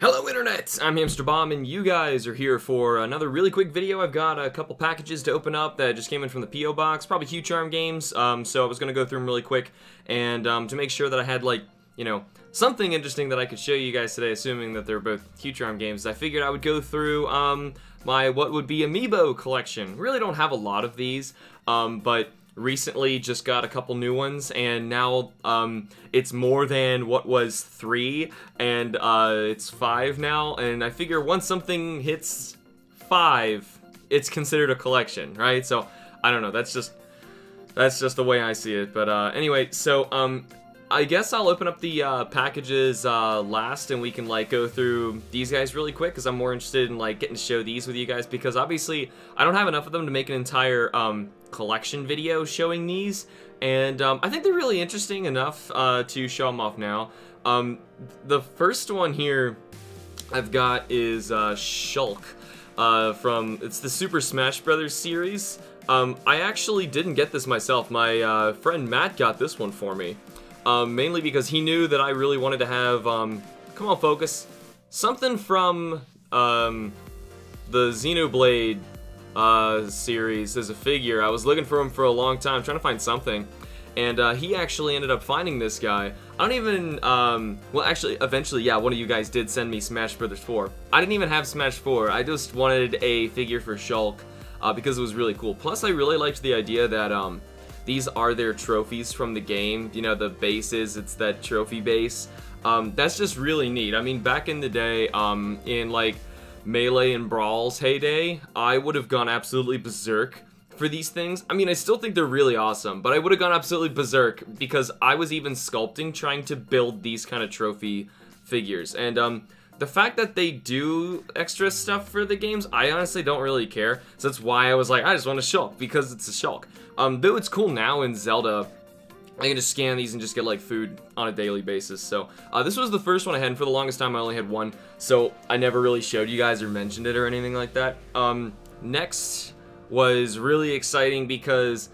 Hello Internet! I'm HamsterBomb and you guys are here for another really quick video. I've got a couple packages to open up that just came in from the P.O. Box, probably Q Charm games, so I was going to go through them really quick and to make sure that I had, like, you know, something interesting that I could show you guys today, assuming that they're both Q Charm games. I figured I would go through my what would be Amiibo collection. Really don't have a lot of these, but recently just got a couple new ones, and now it's more than what was 3, and it's 5 now, and I figure once something hits 5, it's considered a collection, right? So I don't know, that's just the way I see it. But anyway, so I guess I'll open up the packages last, and we can like go through these guys really quick, because I'm more interested in like getting to show these with you guys, because obviously I don't have enough of them to make an entire collection video showing these, and I think they're really interesting enough to show them off now. The first one here I've got is Shulk from, it's the Super Smash Brothers series. I actually didn't get this myself. My friend Matt got this one for me. Mainly because he knew that I really wanted to have, come on focus, something from the Xenoblade series as a figure. I was looking for him for a long time, trying to find something, and he actually ended up finding this guy. I don't even, well actually, eventually, yeah, one of you guys did send me Smash Brothers 4. I didn't even have Smash 4, I just wanted a figure for Shulk, because it was really cool. Plus I really liked the idea that, these are their trophies from the game. You know, the bases, it's that trophy base. That's just really neat. I mean, back in the day, in like Melee and Brawl's heyday, I would have gone absolutely berserk for these things. I mean, I still think they're really awesome, but I would have gone absolutely berserk because I was even sculpting, trying to build these kind of trophy figures. And the fact that they do extra stuff for the games, I honestly don't really care. So that's why I was like, I just want a Shulk, because it's a Shulk. Though it's cool now in Zelda, I can just scan these and just get like food on a daily basis. So this was the first one I had, and for the longest time I only had one, so I never really showed you guys or mentioned it or anything like that. Next was really exciting because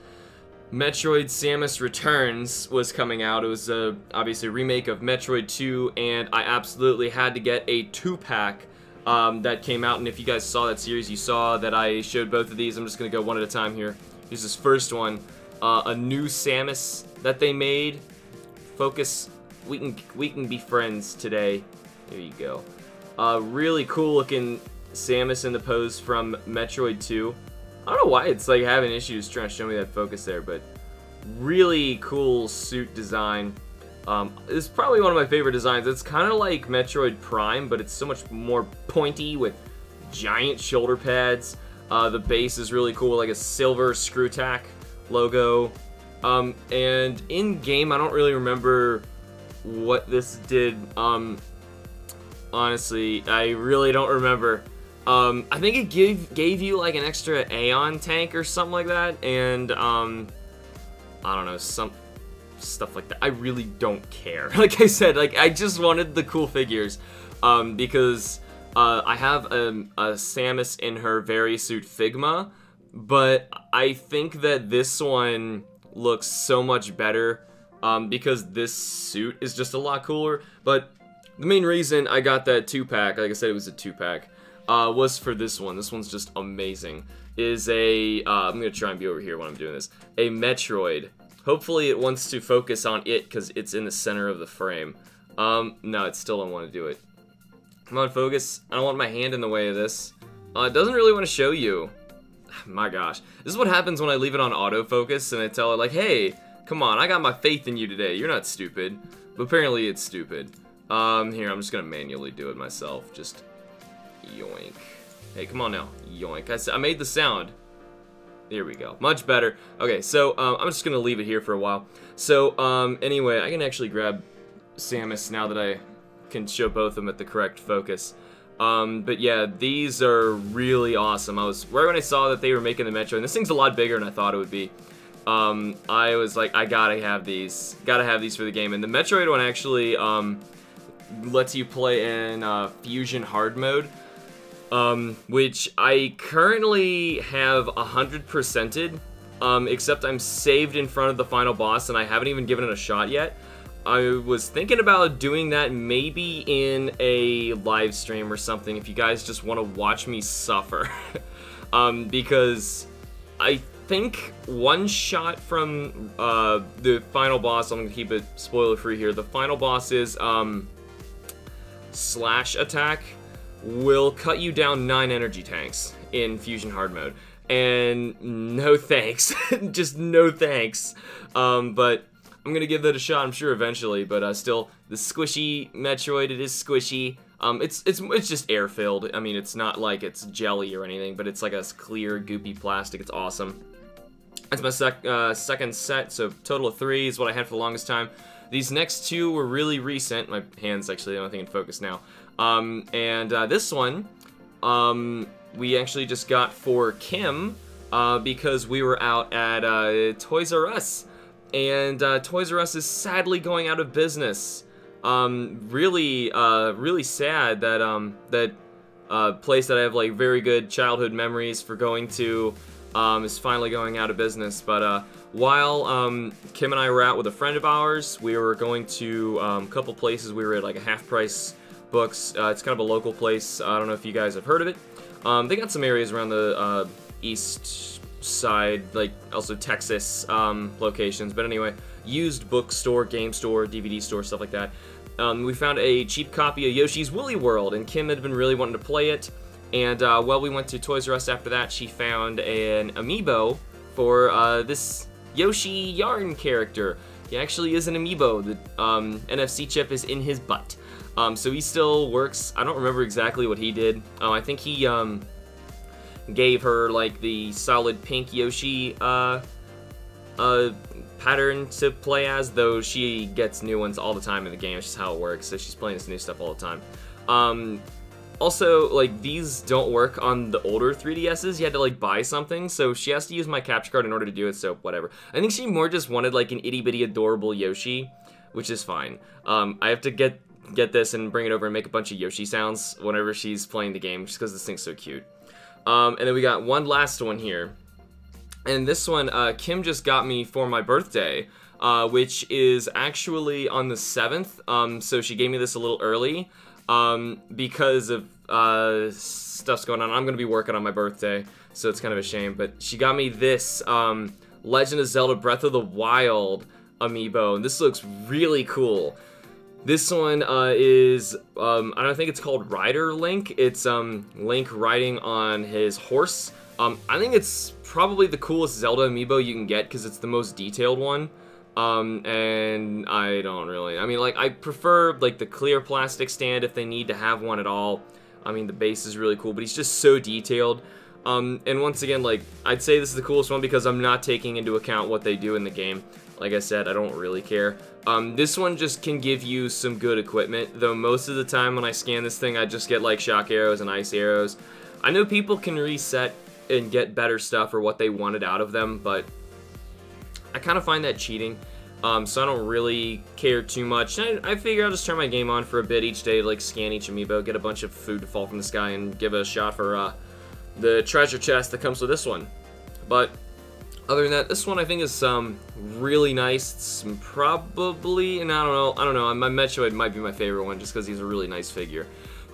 Metroid Samus Returns was coming out. It was obviously a remake of Metroid 2, and I absolutely had to get a 2-pack that came out. And if you guys saw that series, you saw that I showed both of these. I'm just going to go one at a time here. Here's this first one, a new Samus that they made. Focus, we can be friends today. There you go. Really cool looking Samus in the pose from Metroid 2. I don't know why it's like having issues trying to show me that focus there, but really cool suit design. It's probably one of my favorite designs. It's kind of like Metroid Prime, but it's so much more pointy with giant shoulder pads. The base is really cool, like a silver screw tack logo. And in-game, I don't really remember what this did. Honestly, I really don't remember. I think it gave you like an extra Aeon tank or something like that, and I don't know, some stuff like that. I really don't care. Like I said, like I just wanted the cool figures, because I have a Samus in her Vari-suit Figma, but I think that this one looks so much better because this suit is just a lot cooler. But the main reason I got that 2-pack, like I said, it was a 2-pack, was for this one. This one's just amazing. Is a, I'm going to try and be over here when I'm doing this, a Metroid. Hopefully it wants to focus on it because it's in the center of the frame. No, it still don't want to do it. Come on, focus. I don't want my hand in the way of this. It doesn't really want to show you. My gosh. This is what happens when I leave it on autofocus and I tell it like, hey, come on, I got my faith in you today. You're not stupid. But apparently it's stupid. Here, I'm just going to manually do it myself. Just yoink. Hey, come on now. Yoink. I made the sound. There we go. Much better. Okay, so I'm just going to leave it here for a while. So, anyway, I can actually grab Samus now that I can show both of them at the correct focus. But yeah, these are really awesome. I was right when I saw that they were making the Metro, and this thing's a lot bigger than I thought it would be. I was like, I gotta have these. Gotta have these for the game. And the Metroid one actually lets you play in Fusion Hard Mode, which I currently have 100%ed, except I'm saved in front of the final boss, and I haven't even given it a shot yet. I was thinking about doing that maybe in a live stream or something if you guys just want to watch me suffer. Because I think one shot from the final boss, I'm going to keep it spoiler free here, the final boss is slash attack will cut you down 9 energy tanks in Fusion Hard Mode. And no thanks, just no thanks. But I'm gonna give that a shot, I'm sure eventually. But still, the squishy Metroid, it is squishy. It's just air filled. I mean, it's not like it's jelly or anything, but it's like a clear, goopy plastic. It's awesome. That's my second set, so total of 3 is what I had for the longest time. These next 2 were really recent. My hand's actually the only thing in focus now. This one, we actually just got for Kim, because we were out at Toys R Us. And Toys R Us is sadly going out of business. Really sad that that place that I have like very good childhood memories for going to is finally going out of business. But while Kim and I were out with a friend of ours, we were going to a couple places. We were at like a Half Price Books. It's kind of a local place. I don't know if you guys have heard of it. They got some areas around the east side, like also Texas locations, but anyway, used bookstore, game store, DVD store, stuff like that. We found a cheap copy of Yoshi's Woolly World, and Kim had been really wanting to play it, and while we went to Toys R Us after that, she found an Amiibo for this Yoshi Yarn character. He actually is an Amiibo. The NFC chip is in his butt. So he still works. I don't remember exactly what he did. I think he gave her like the solid pink Yoshi pattern to play as, though she gets new ones all the time in the game. It's just how it works. So she's playing this new stuff all the time. Also, like, these don't work on the older 3DSs. You had to like buy something, so she has to use my capture card in order to do it, so whatever. I think she more just wanted like an itty bitty adorable Yoshi, which is fine. I have to get this and bring it over and make a bunch of Yoshi sounds whenever she's playing the game, just because this thing's so cute. And then we got one last one here. And this one, Kim just got me for my birthday, which is actually on the 7th. So she gave me this a little early, because of stuff's going on. I'm going to be working on my birthday, so it's kind of a shame. But she got me this Legend of Zelda Breath of the Wild Amiibo, and this looks really cool. This one is, I don't think it's called Rider Link. It's Link riding on his horse. I think it's probably the coolest Zelda Amiibo you can get because it's the most detailed one. And I don't really, I mean, like, I prefer like the clear plastic stand if they need to have one at all. I mean, the base is really cool, but he's just so detailed. And once again, like, I'd say this is the coolest one because I'm not taking into account what they do in the game. Like I said, I don't really care. This one just can give you some good equipment, though most of the time when I scan this thing, I just get like shock arrows and ice arrows. I know people can reset and get better stuff or what they wanted out of them, but I kind of find that cheating. So I don't really care too much. I figure I'll just turn my game on for a bit each day to like scan each Amiibo, get a bunch of food to fall from the sky, and give it a shot for the treasure chest that comes with this one. But other than that, this one I think is really nice. It's probably, and I don't know, my Metroid might be my favorite one just because he's a really nice figure.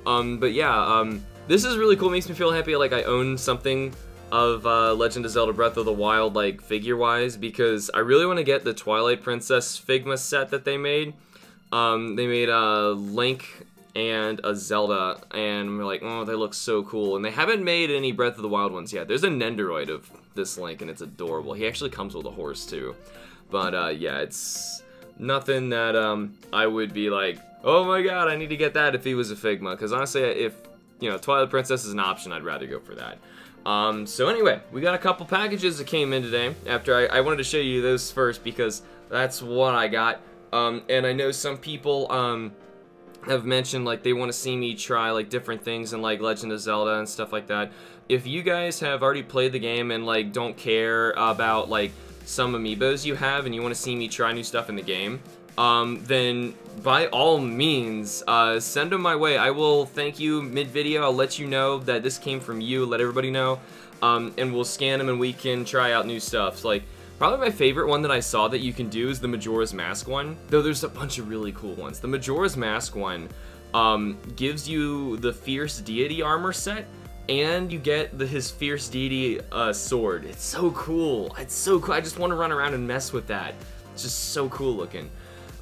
But yeah, this is really cool. It makes me feel happy like I own something of Legend of Zelda Breath of the Wild, like figure-wise, because I really want to get the Twilight Princess Figma set that they made. They made a Link and a Zelda, and we're like, oh, they look so cool. And they haven't made any Breath of the Wild ones yet. There's a Nendoroid of this Link, and it's adorable. He actually comes with a horse, too. But, yeah, it's nothing that I would be like, oh my god, I need to get that if he was a Figma. Because honestly, if, you know, Twilight Princess is an option, I'd rather go for that. So anyway, we got a couple packages that came in today. After I wanted to show you those first because that's what I got. And I know some people have mentioned like they want to see me try like different things in like Legend of Zelda and stuff like that. If you guys have already played the game and like don't care about like some Amiibos you have and you want to see me try new stuff in the game, then by all means, send them my way. I will thank you mid-video. I'll let you know that this came from you, let everybody know, and we'll scan them and we can try out new stuff. So, like, Probably my favorite one that I saw that you can do is the Majora's Mask one, though there's a bunch of really cool ones. The Majora's Mask one gives you the Fierce Deity armor set, and you get his Fierce Deity sword. It's so cool. It's so cool. I just want to run around and mess with that. It's just so cool looking.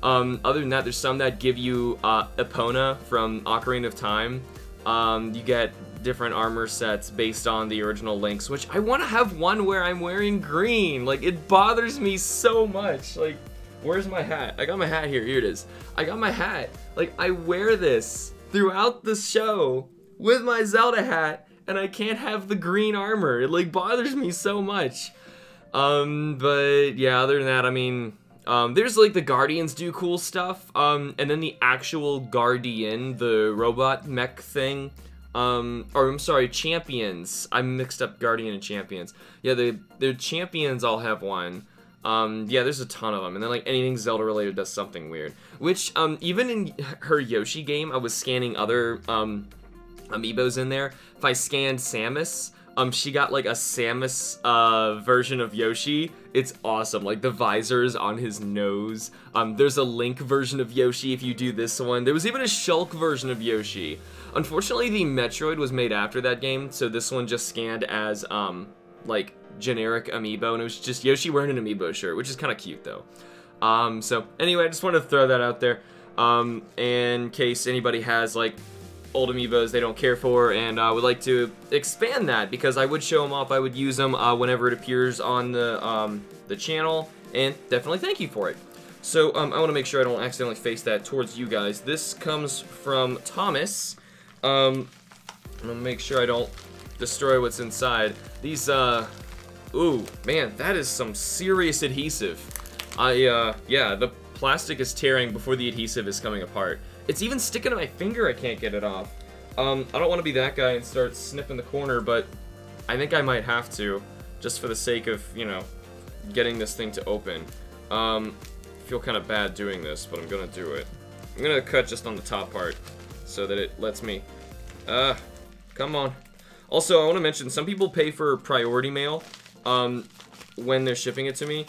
Other than that, there's some that give you Epona from Ocarina of Time. You get different armor sets based on the original Links, which I want to have one where I'm wearing green. Like, it bothers me so much. Like, where's my hat? I got my hat here. Here it is. I got my hat. Like, I wear this throughout the show with my Zelda hat, and I can't have the green armor. It, like, bothers me so much. But, yeah, other than that, I mean, there's, like, the Guardians do cool stuff, and then the actual Guardian, the robot mech thing, or I'm sorry, Champions. I mixed up Guardian and Champions. Yeah, the Champions all have one. Yeah, there's a ton of them, and then, like, anything Zelda related does something weird. Which, even in her Yoshi game, I was scanning other, Amiibos in there. If I scanned Samus, she got like a Samus version of Yoshi. It's awesome. Like the visors on his nose. There's a Link version of Yoshi if you do this one. There was even a Shulk version of Yoshi. Unfortunately, the Metroid was made after that game, so this one just scanned as like generic Amiibo, and it was just Yoshi wearing an Amiibo shirt, which is kind of cute though. So anyway, I just wanted to throw that out there in case anybody has like old Amiibos they don't care for and would like to expand that, because I would show them off, I would use them whenever it appears on the channel, and definitely thank you for it. So I want to make sure I don't accidentally face that towards you guys. This comes from Thomas. I'm gonna make sure I don't destroy what's inside. These ooh man, that is some serious adhesive. Yeah, the plastic is tearing before the adhesive is coming apart. It's even sticking to my finger, I can't get it off. I don't want to be that guy and start snipping the corner, but I think I might have to, just for the sake of, you know, getting this thing to open. I feel kind of bad doing this, but I'm gonna do it. I'm gonna cut just on the top part, so that it lets me, come on. Also, I want to mention, some people pay for priority mail, when they're shipping it to me.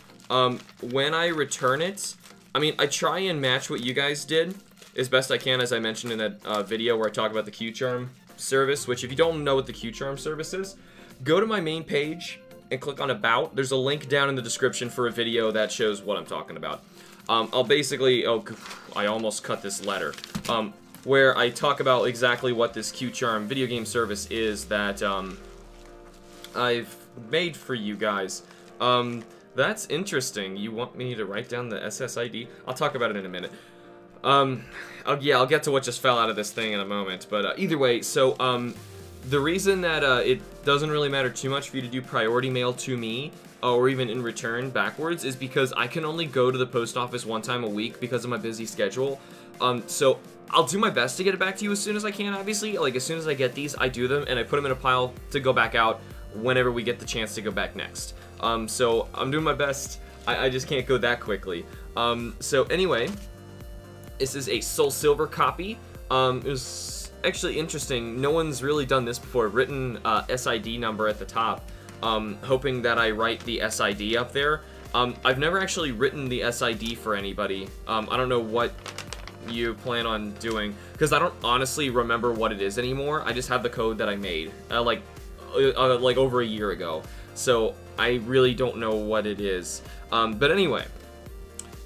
When I return it, I mean, I try and match what you guys did as best I can, as I mentioned in that video where I talk about the Q-Charm service, which if you don't know what the Q-Charm service is, go to my main page and click on About. There's a link down in the description for a video that shows what I'm talking about. I'll basically, oh, I almost cut this letter, where I talk about exactly what this Q-Charm video game service is that I've made for you guys. That's interesting. You want me to write down the SSID? I'll talk about it in a minute. Yeah, I'll get to what just fell out of this thing in a moment, but either way, so the reason that it doesn't really matter too much for you to do priority mail to me, or even in return backwards, is because I can only go to the post office one time a week because of my busy schedule. So I'll do my best to get it back to you as soon as I can, obviously. Like, as soon as I get these, I do them, and I put them in a pile to go back out whenever we get the chance to go back next. So I'm doing my best. I just can't go that quickly. So anyway, this is a Soul Silver copy. It was actually interesting. No one's really done this before. Written SID number at the top, hoping that I write the SID up there. I've never actually written the SID for anybody. I don't know what you plan on doing, because I don't honestly remember what it is anymore. I just have the code that I made, like over a year ago. So I really don't know what it is. But anyway,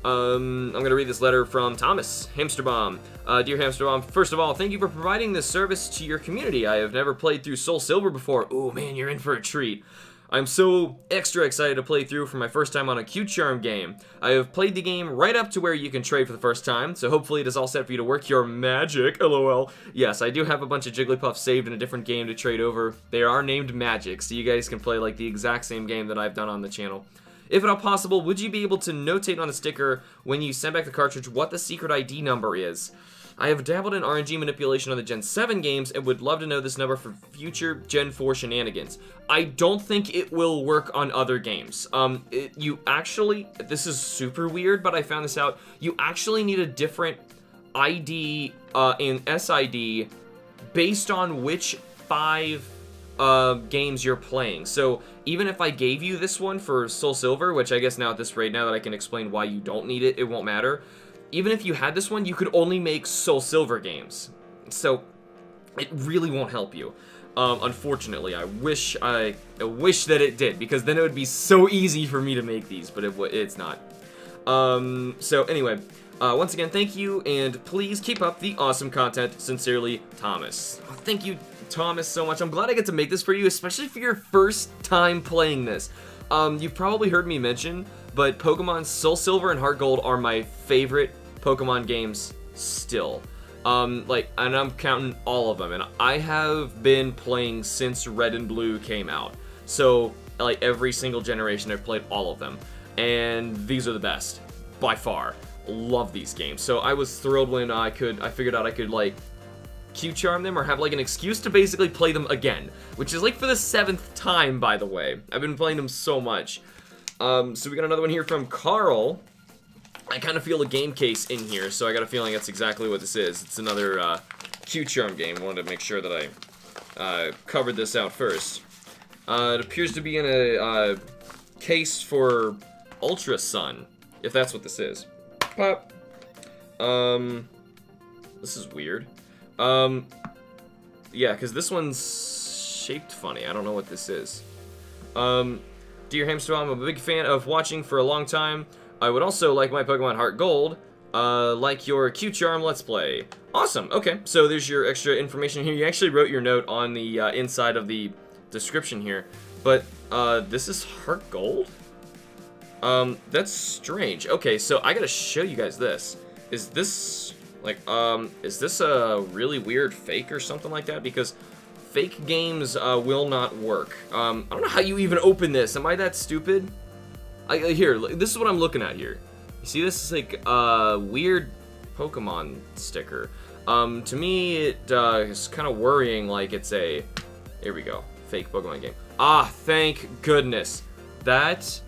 I'm gonna read this letter from Thomas. HamsterBomb. Dear HamsterBomb, first of all, thank you for providing this service to your community. I have never played through Soul Silver before. Oh man, you're in for a treat. I'm so extra excited to play through for my first time on a Q-Charm game. I have played the game right up to where you can trade for the first time, so hopefully it is all set for you to work your magic, lol. Yes, I do have a bunch of Jigglypuffs saved in a different game to trade over. They are named Magic, so you guys can play like the exact same game that I've done on the channel. If at all possible, would you be able to notate on the sticker when you send back the cartridge what the secret ID number is? I have dabbled in RNG manipulation on the Gen 7 games and would love to know this number for future Gen 4 shenanigans. I don't think it will work on other games. You actually, this is super weird, but I found this out. You actually need a different ID and SID based on which 5 games you're playing. So even if I gave you this one for Soul Silver, which I guess now at this rate, now that I can explain why you don't need it, it won't matter. Even if you had this one, you could only make Soul Silver games. So it really won't help you. Unfortunately, I wish that it did, because then it would be so easy for me to make these, but it's not. So anyway, once again, thank you, and please keep up the awesome content. Sincerely, Thomas. Oh, thank you, Thomas, so much. I'm glad I get to make this for you, especially for your first time playing this. You've probably heard me mention, but Pokemon Soul Silver and Heart Gold are my favorite Pokemon games still. And I'm counting all of them, and I have been playing since Red and Blue came out. So, like, every single generation I've played all of them, and these are the best, by far. Love these games. So I was thrilled when I figured out I could, like, Q-charm them or have, like, an excuse to basically play them again, which is, like, for the 7th time, by the way. I've been playing them so much. So we got another one here from Carl. I kind of feel a game case in here, so I got a feeling that's exactly what this is. It's another Q-charm game. I wanted to make sure that I covered this out first. It appears to be in a case for Ultra Sun, if that's what this is. Pop. This is weird. Yeah, because this one's shaped funny. I don't know what this is. Dear HamsterBomb, I'm a big fan of watching for a long time. I would also like my Pokemon Heart Gold, like your Q-Charm Let's Play. Awesome, okay, so there's your extra information here. You actually wrote your note on the inside of the description here, but this is Heart Gold? That's strange. Okay, so I gotta show you guys this. Is this, like, is this a really weird fake or something like that? Because fake games will not work. I don't know how you even open this. Am I that stupid? Here, this is what I'm looking at here. You see this is like a weird Pokemon sticker. To me, it is kind of worrying, like it's a, here we go, fake Pokemon game. Ah, thank goodness. That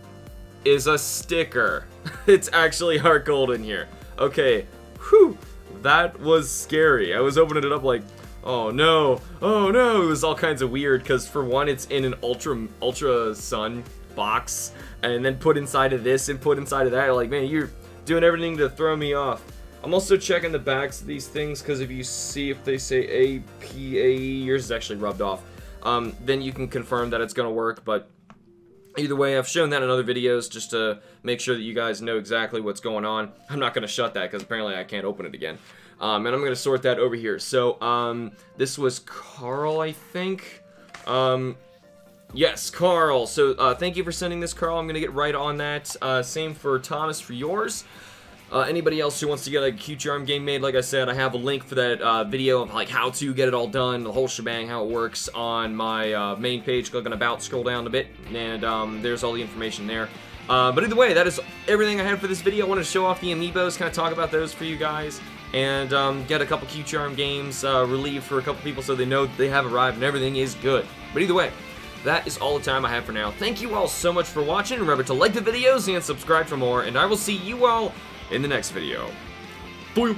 is a sticker. It's actually Heart Gold in here. Okay, whew, that was scary. I was opening it up like, oh no, it was all kinds of weird, because for one, it's in an Ultra Sun box, and then put inside of this and put inside of that. Like, man, you're doing everything to throw me off. I'm also checking the backs of these things, because if you see if they say APA, yours is actually rubbed off, then you can confirm that it's gonna work. But either way, I've shown that in other videos just to make sure that you guys know exactly what's going on. I'm not gonna shut that because apparently I can't open it again. And I'm gonna sort that over here. So this was Carl, I think. Yes, Carl. So, thank you for sending this, Carl. I'm going to get right on that. Same for Thomas for yours. Anybody else who wants to get a Q-Charm game made, like I said, I have a link for that video of, like, how to get it all done, the whole shebang, how it works on my main page. Click on About, scroll down a bit, and there's all the information there. But either way, that is everything I had for this video. I wanted to show off the Amiibos, kind of talk about those for you guys, and get a couple Q-Charm games relieved for a couple people so they know they have arrived and everything is good. But either way, that is all the time I have for now. Thank you all so much for watching. Remember to like the videos and subscribe for more, and I will see you all in the next video. Bye.